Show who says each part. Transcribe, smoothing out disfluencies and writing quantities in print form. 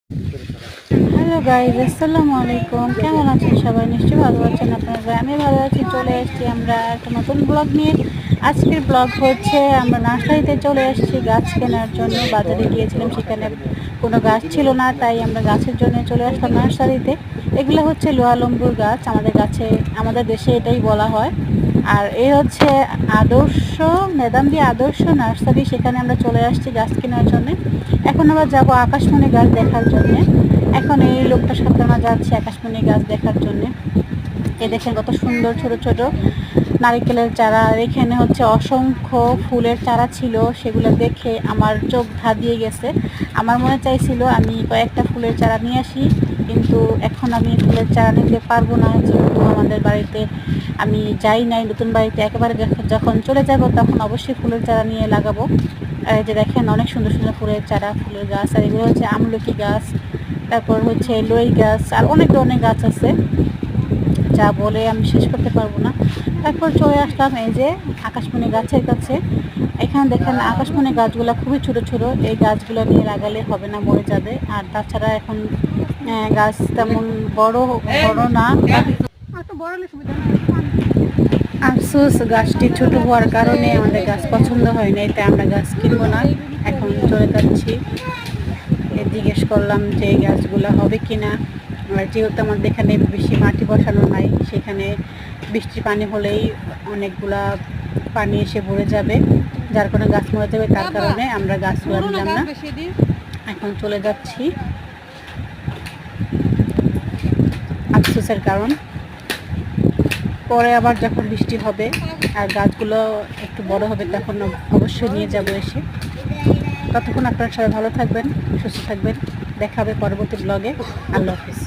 Speaker 1: Hello guys, আসসালামু আলাইকুম। কেমন আছেন সবাই? নিশ্চয়ই ভালো আছেন আপনারা। আমি ভালো আছি। চলে এসেছি আমরা একটা নতুন ব্লগ নিয়ে। আজকের ব্লগ হচ্ছে আমরা নার্সারিতে চলে এসেছি গাছ কেনার জন্য। বাজারে গিয়েছিলাম, সেখানে কোনো গাছ ছিল না, তাই আমরা গাছের জন্য চলে আসলাম নার্সারিতে। এগুলো হচ্ছে লোহালম্বুর গাছ। আমাদের দেশে এটাই বলা হয়। আর এই হচ্ছে আদর্শ মেদাম্বি আদর্শ নার্সারি। সেখানে আমরা চলে আসছি গাছ কেনার জন্য। এখন আবার যাবো আকাশমণি গাছ দেখার জন্যে। এখন এই লোকটার সাথে আমরা যাচ্ছি আকাশমণি গাছ দেখার জন্যে। এ দেখেন কত সুন্দর ছোট ছোট নারিকেলের চারা। এখানে হচ্ছে অসংখ্য ফুলের চারা ছিল, সেগুলো দেখে আমার চোখ ধাঁধিয়ে গেছে। আমার মনে চাইছিল আমি কয়েকটা ফুলের চারা নিয়ে আসি, কিন্তু এখন আমি ফুলের চারা নিতে পারবো না, যেহেতু আমাদের বাড়িতে আমি যাই নাই। নতুন বাড়িতে একেবারে যখন চলে যাব তখন অবশ্যই ফুলের চারা নিয়ে লাগাবো। আর এই যে দেখেন অনেক সুন্দর সুন্দর ফুলের চারা, ফুলের গাছ। আর এগুলো হচ্ছে আমলকি গাছ, তারপর হচ্ছে লই গাছ, আর অনেক ধরনের গাছ আছে যা বলে আমি শেষ করতে পারবো না। তারপর চলে আসলাম এই যে আকাশমণি গাছের কাছে। এখানে দেখেন আকাশমণি গাছগুলো খুবই ছোট ছোট। এই গাছগুলো নিয়ে লাগালে হবে না, মরে যাবে। আর তাছাড়া এখন গাছ তেমন বড় বড় না। আফসোস, গাছটি ছোট হওয়ার কারণে আমাদের গাছ পছন্দ হয় না, তাই আমরা গাছ কিনবো না। এখন চলে যাচ্ছি, জিজ্ঞেস করলাম যে এই গাছগুলো হবে কিনা। আর যেহেতু আমাদের এখানে বেশি মাটি বসানো নাই, সেখানে বৃষ্টির পানি হলেই অনেকগুলা পানি এসে ভরে যাবে, যার কারণে গাছ মরে যাবে। তার কারণে আমরা গাছগুলো নিলাম না। এখন চলে যাচ্ছি, আফসোসের কারণ। পরে আবার যখন বৃষ্টি হবে আর গাছগুলো একটু বড় হবে, তখন অবশ্যই নিয়ে যাব এসে। ততক্ষণ আপনারা সবাই ভালো থাকবেন, সুস্থ থাকবেন। দেখা হবে পরবর্তী ব্লগে। আল্লাহ হাফিজ।